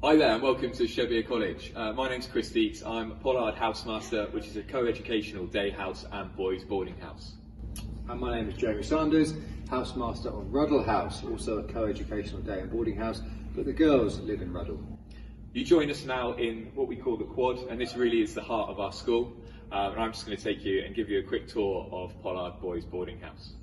Hi there and welcome to Shebbear College. My name's Mr Deakes. I'm Pollard Housemaster, which is a co-educational day house and boys boarding house. And my name is Jeremy Sanders, HouseMaster of Ruddle House, also a co-educational day and boarding house, but the girls live in Ruddle. You join us now in what we call the quad, and this really is the heart of our school. And I'm just going to take you and give you a quick tour of Pollard Boys Boarding House.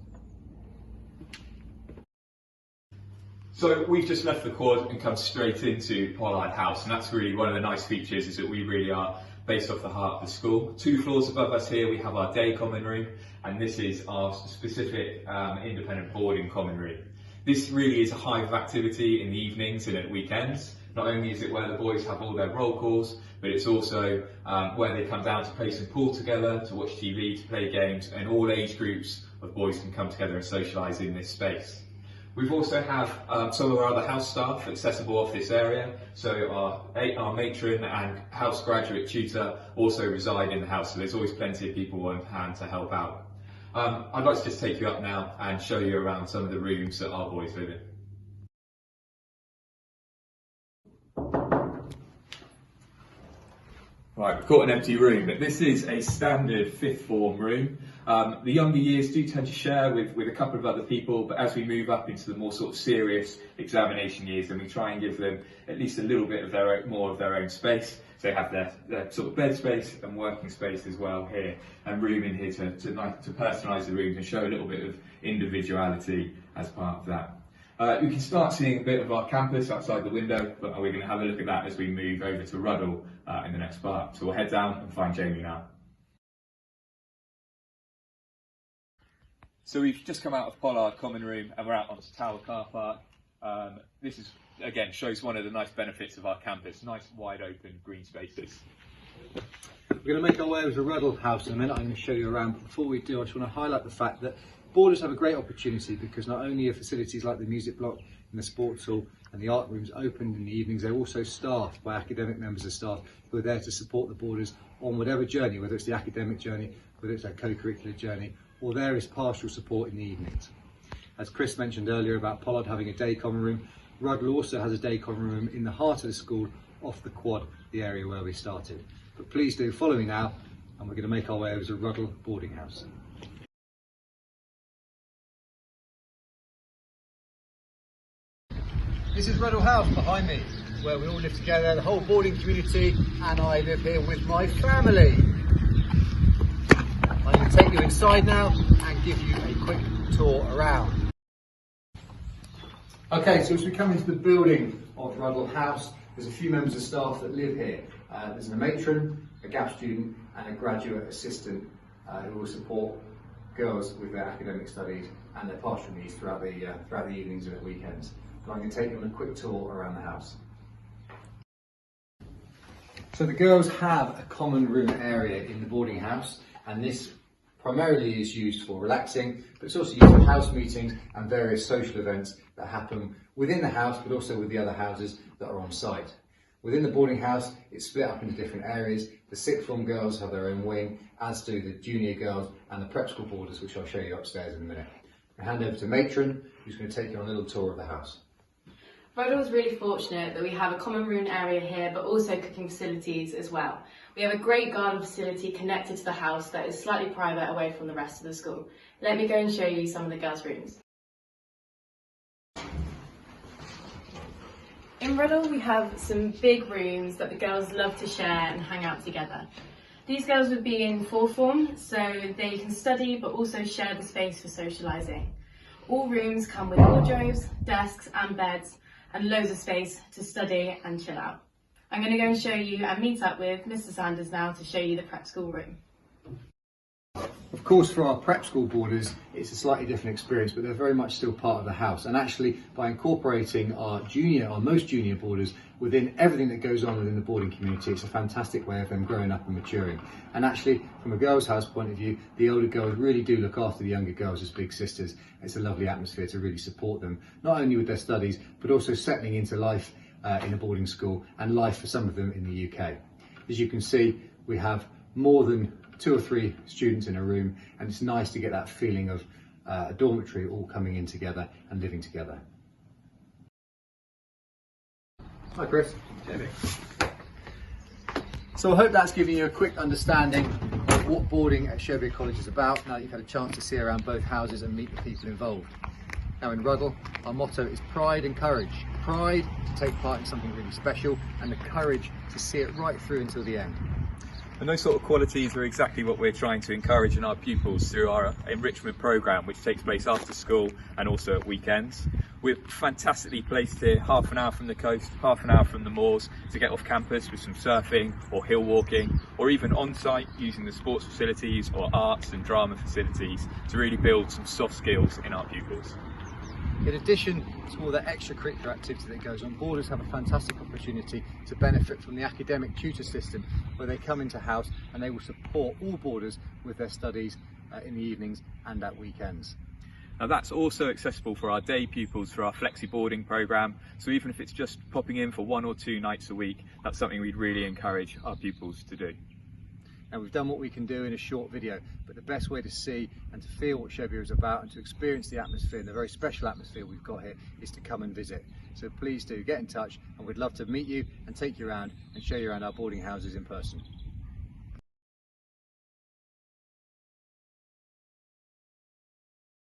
So we've just left the quad and come straight into Pollard House, and that's really one of the nice features, is that we really are based off the heart of the school. 2 floors above us here we have our day common room, and this is our specific independent boarding common room. This really is a hive of activity in the evenings and at weekends. Not only is it where the boys have all their roll calls, but it's also where they come down to play some pool together, to watch TV, to play games, and all age groups of boys can come together and socialise in this space. We've also have some of our other house staff accessible off this area, so our matron and house graduate tutor also reside in the house, so there's always plenty of people on hand to help out. I'd like to just take you up now and show you around some of the rooms that our boys live in. Right, we've got an empty room, but this is a standard 5th form room. The younger years do tend to share with a couple of other people, but as we move up into the more sort of serious examination years, then we try and give them at least a little bit of more of their own space. So they have their sort of bed space and working space as well here, and room in here to personalise the rooms and show a little bit of individuality as part of that. You can start seeing a bit of our campus outside the window, but we're going to have a look at that as we move over to Ruddle in the next part. So we'll head down and find Jamie now. So we've just come out of Pollard Common Room and we're out onto Tower Car Park. This is, again, shows one of the nice benefits of our campus, nice wide open green spaces. We're going to make our way over to Ruddle House in a minute. I'm going to show you around. Before we do, I just want to highlight the fact that boarders have a great opportunity, because not only are facilities like the music block and the sports hall and the art rooms open in the evenings, they're also staffed by academic members of staff who are there to support the boarders on whatever journey, whether it's the academic journey, whether it's a co-curricular journey, or there is partial support in the evenings. As Chris mentioned earlier about Pollard having a day common room, Ruddle also has a day common room in the heart of the school, off the quad, the area where we started. But please do follow me now, and we're going to make our way over to Ruddle Boarding House. This is Ruddle House behind me, where we all live together, the whole boarding community, and I live here with my family. I'm going to take you inside now and give you a quick tour around. Okay, so as we come into the building of Ruddle House, there's a few members of staff that live here. There's a matron, a gap student, and a graduate assistant who will support girls with their academic studies and their pastoral needs throughout the evenings and at weekends. But I'm going to take you on a quick tour around the house. So the girls have a common room area in the boarding house, and this primarily is used for relaxing, but it's also used for house meetings and various social events that happen within the house, but also with the other houses that are on site. Within the boarding house, it's split up into different areas. The 6th form girls have their own wing, as do the junior girls and the prep school boarders, which I'll show you upstairs in a minute. I'll hand over to Matron, who's going to take you on a little tour of the house. Ruddle is really fortunate that we have a common room area here, but also cooking facilities as well. We have a great garden facility connected to the house that is slightly private away from the rest of the school. Let me go and show you some of the girls' rooms. In Ruddle we have some big rooms that the girls love to share and hang out together. These girls would be in 4th form, so they can study but also share the space for socialising. All rooms come with wardrobes, desks and beds, and loads of space to study and chill out. I'm going to go and show you and meet up with Mr Sanders now to show you the prep school room. Of course, for our prep school boarders, it's a slightly different experience, but they're very much still part of the house. And actually, by incorporating our most junior boarders within everything that goes on within the boarding community, it's a fantastic way of them growing up and maturing. And actually, from a girls' house point of view, the older girls really do look after the younger girls as big sisters. It's a lovely atmosphere to really support them, not only with their studies, but also settling into life in a boarding school and life for some of them in the UK. As you can see, we have more than 2 or 3 students in a room, and it's nice to get that feeling of a dormitory all coming in together and living together. Hi Chris. So I hope that's given you a quick understanding of what boarding at Shebbear College is about, now that you've had a chance to see around both houses and meet the people involved. Now in Ruddle, our motto is pride and courage. Pride to take part in something really special, and the courage to see it right through until the end. And those sort of qualities are exactly what we're trying to encourage in our pupils through our enrichment programme, which takes place after school and also at weekends. We're fantastically placed here, half an hour from the coast, half an hour from the moors, to get off campus with some surfing or hill walking, or even on site using the sports facilities or arts and drama facilities to really build some soft skills in our pupils. In addition to all that extracurricular activity that goes on, boarders have a fantastic opportunity to benefit from the academic tutor system, where they come into house and they will support all boarders with their studies in the evenings and at weekends. Now that's also accessible for our day pupils through our flexi boarding programme, so even if it's just popping in for 1 or 2 nights a week, that's something we'd really encourage our pupils to do. Now we've done what we can do in a short video, but the best way to see and to feel what Shebbear is about and to experience the atmosphere, and the very special atmosphere we've got here, is to come and visit. So please do get in touch, and we'd love to meet you and take you around and show you around our boarding houses in person.